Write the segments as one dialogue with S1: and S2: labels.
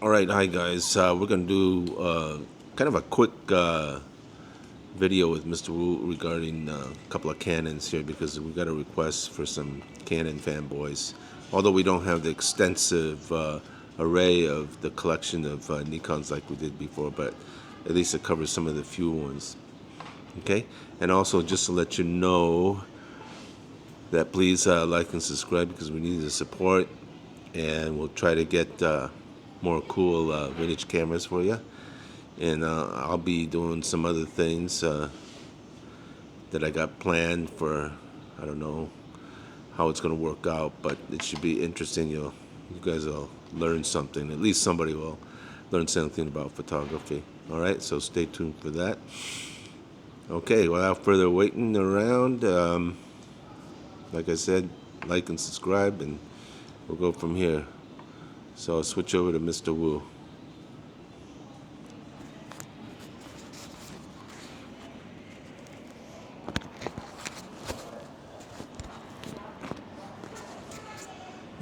S1: All right, hi guys. We're gonna do kind of a quick video with Mr. Wu regarding a couple of Canons here because we got a request for some Canon fanboys. Although we don't have the extensive array of the collection of Nikons like we did before, but at least it covers some of the few ones. Okay, and also just to let you know that please like and subscribe because we need the support, and we'll try to get more cool vintage cameras for you. And I'll be doing some other things that I got planned for. I don't know how it's going to work out, but it should be interesting. You guys will learn something. At least somebody will learn something about photography. All right, so stay tuned for that. Okay, without further waiting around, like I said, like and subscribe, and we'll go from here. So I'll switch over to Mr. Wu.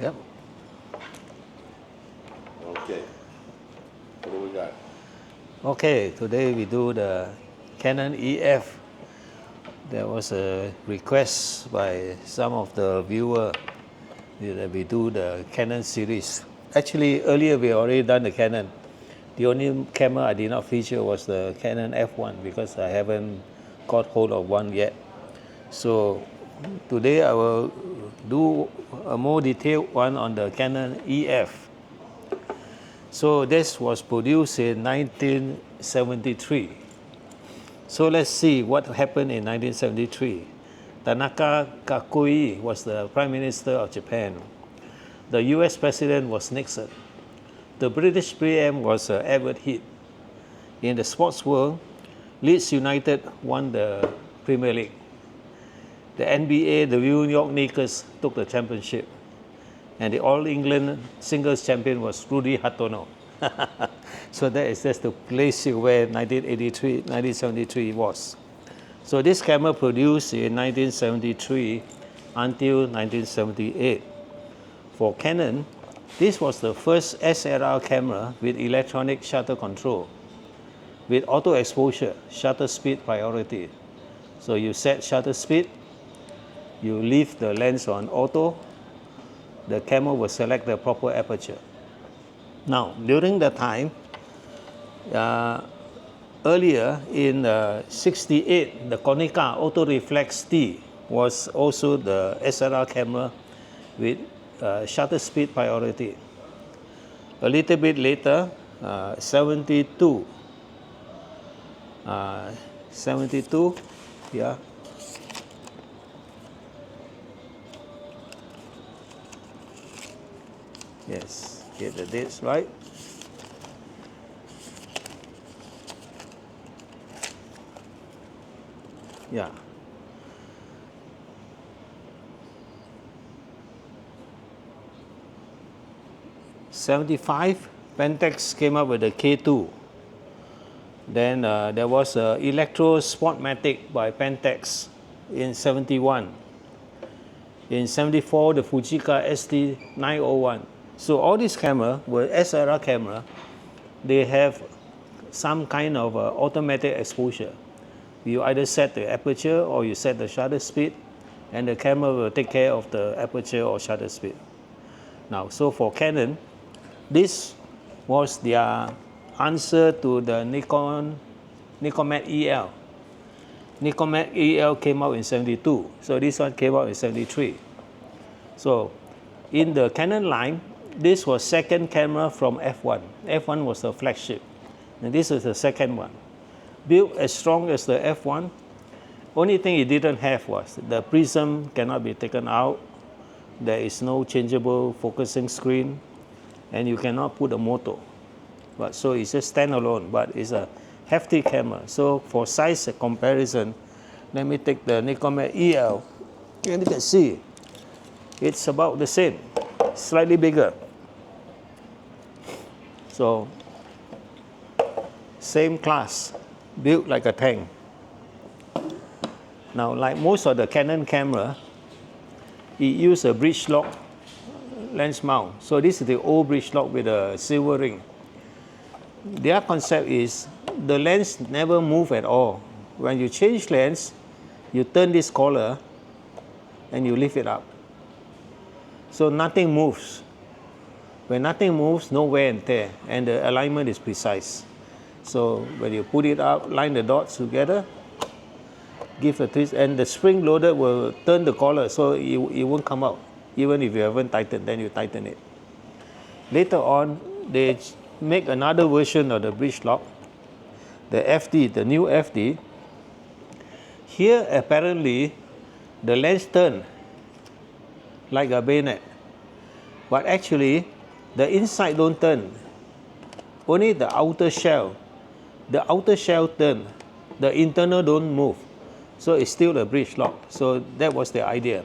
S2: Yep.
S1: Okay, what do we got?
S2: Okay, today we do the Canon EF. There was a request by some of the viewers that we do the Canon series. Actually, earlier we already done the Canon. The only camera I did not feature was the Canon F1 because I haven't got hold of one yet. So today I will do a more detailed one on the Canon EF. So this was produced in 1973. So let's see what happened in 1973. Tanaka Kakui was the Prime Minister of Japan. The US President was Nixon. The British PM was Edward Heath. In the sports world, Leeds United won the Premier League. The NBA, the New York Knicks took the championship. And the All England singles champion was Rudy Hatono. So that is just to place you where 1973 was. So this camera produced in 1973 until 1978. For Canon, this was the first SLR camera with electronic shutter control, with auto exposure, shutter speed priority. So you set shutter speed, you leave the lens on auto, the camera will select the proper aperture. Now, during that time, earlier in 68, the Konica Auto Reflex T was also the SLR camera with shutter speed priority. A little bit later, 72, yeah. Yes, get the dates right. Yeah. '75, Pentax came up with the K2. Then there was Electro Sportmatic by Pentax in '71. In '74, the Fujica ST901. So all these cameras were SLR camera. They have some kind of automatic exposure. You either set the aperture or you set the shutter speed, and the camera will take care of the aperture or shutter speed. Now, so for Canon, this was their answer to the Nicomet EL. Nicomet EL came out in '72, so this one came out in '73. So in the Canon line, this was second camera from F1. F1 was the flagship, and this is the second one. Built as strong as the F1. Only thing it didn't have was the prism cannot be taken out. There is no changeable focusing screen, and you cannot put a motor. But so it's just standalone, but it's a hefty camera. So for size comparison, let me take the Nicomet EL, and you can see it's about the same, slightly bigger. So same class, built like a tank. Now, like most of the Canon camera, it uses a bridge lock lens mount. So this is the old bridge lock with a silver ring. their concept is the lens never move at all. When you change lens, you turn this collar and you lift it up. So nothing moves. When nothing moves, no wear and tear, and the alignment is precise. So when you put it up, line the dots together, give a twist, and the spring loaded will turn the collar so it won't come out. Even if you haven't tightened, then you tighten it. Later on, they make another version of the bridge lock, the FD, the new FD. Here, apparently, the lens turn like a bayonet, but actually, the inside don't turn. Only the outer shell. The outer shell turn. The internal don't move. So it's still a bridge lock. So that was the idea.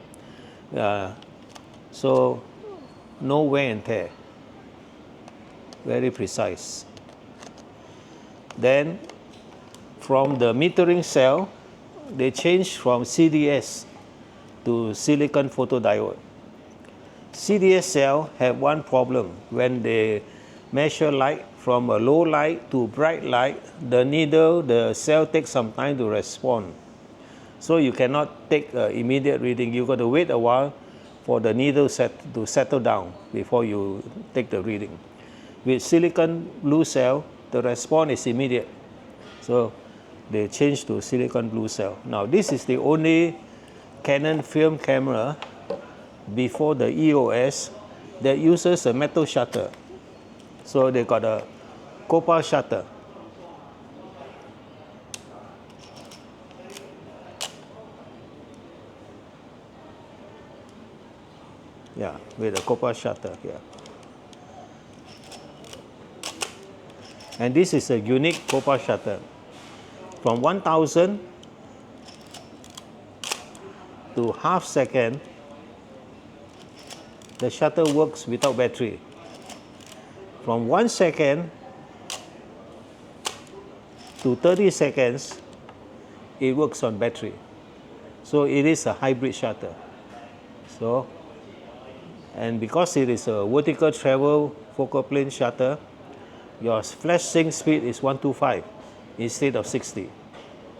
S2: So no wear and tear. Very precise. Then from the metering cell, they changed from CDS to silicon photodiode. CDS cell have one problem. When they measure light from a low light to bright light, the needle, the cell takes some time to respond. So you cannot take immediate reading. You got to wait a while for the needle to settle down before you take the reading. With silicon blue cell, the response is immediate. So they changed to silicon blue cell. Now this is the only Canon film camera before the EOS that uses a metal shutter. So they got a copper shutter. Yeah, with a copper shutter here. And this is a unique copper shutter. From 1000 to half second, the shutter works without battery. From 1 second to 30 seconds, it works on battery. So it is a hybrid shutter. So, and because it is a vertical travel focal plane shutter, your flash sync speed is 125 instead of 60.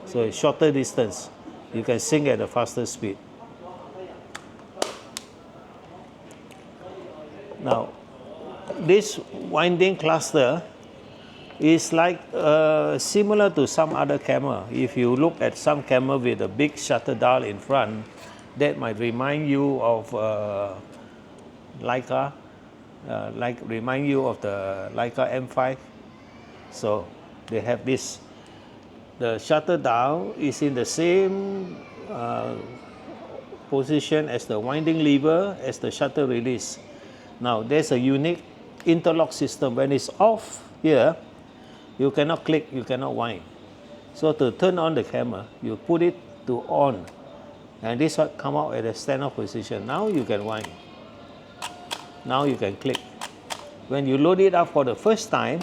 S2: So it's shorter distance. You can sync at a faster speed. Now, this winding cluster is like similar to some other camera. If you look at some camera with a big shutter dial in front, that might remind you of Leica, remind you of the Leica M5. So they have this. The shutter dial is in the same position as the winding lever as the shutter release. Now there's a unique interlock system. When it's off here, you cannot click, you cannot wind. So to turn on the camera, you put it to on, and this will come out at a standoff position. Now you can wind. Now you can click. When you load it up for the first time,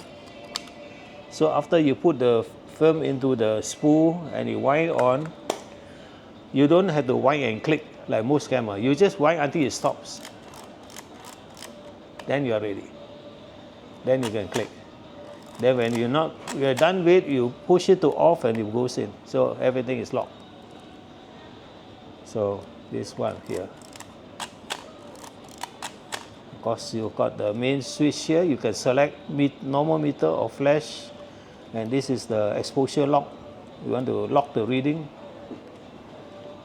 S2: so after you put the film into the spool and you wind on, you don't have to wind and click like most cameras. You just wind until it stops. Then you are ready. Then you can click. Then when you're done with, you push it to off and it goes in. So everything is locked. So this one here. Of course, you've got the main switch here. You can select normal meter or flash. And this is the exposure lock. You want to lock the reading.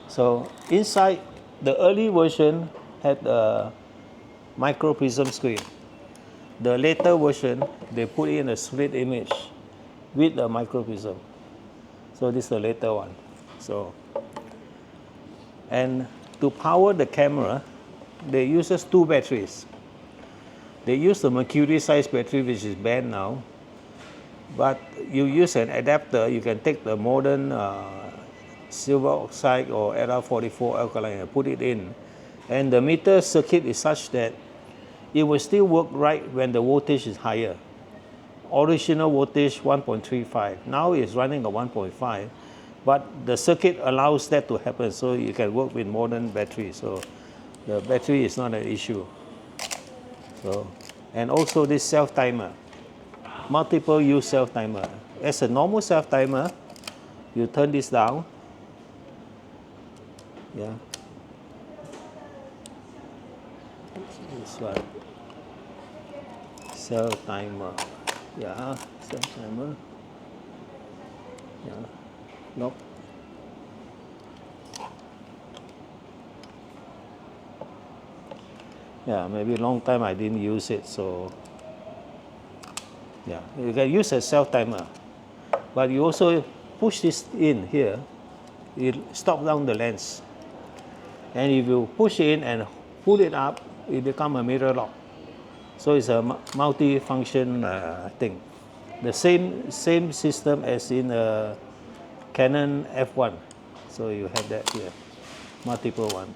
S2: So inside, the early version had a micro prism screen. The later version, they put in a split image with the micro prism. So this is the later one. So, and to power the camera, they uses two batteries. They use the mercury size battery, which is banned now. But you use an adapter, you can take the modern silver oxide or Era44 alkaline and put it in. And the meter circuit is such that it will still work right when the voltage is higher. Original voltage 1.35. Now it's running at 1.5, but the circuit allows that to happen, so you can work with modern batteries. So the battery is not an issue. So, and also this self timer. multiple use self timer. As a normal self timer, you turn this down. Yeah. This one. Self timer. Yeah, self timer. Yeah. Nope. Yeah, maybe a long time I didn't use it, so yeah, you can use a self timer, but you also push this in here, it stops down the lens, and if you push in and pull it up, it become a mirror lock. So it's a multi-function thing. The same system as in a Canon F1. So you have that here, multiple one.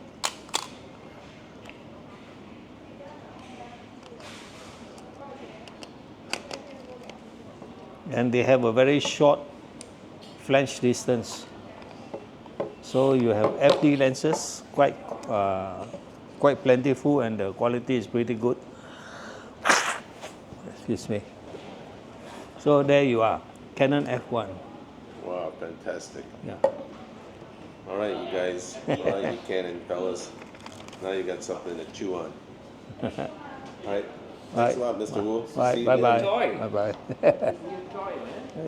S2: And they have a very short flange distance. So you have FD lenses, quite plentiful, and the quality is pretty good. Excuse me. So there you are, Canon F1.
S1: Wow, fantastic.
S2: Yeah.
S1: All right, you guys. All right, you Canon fellas. Now you got something to chew on. All right. Thanks a lot, Mr. Wu.
S2: Bye.
S1: See you
S2: Bye.
S1: again.
S2: Bye. Bye. Bye.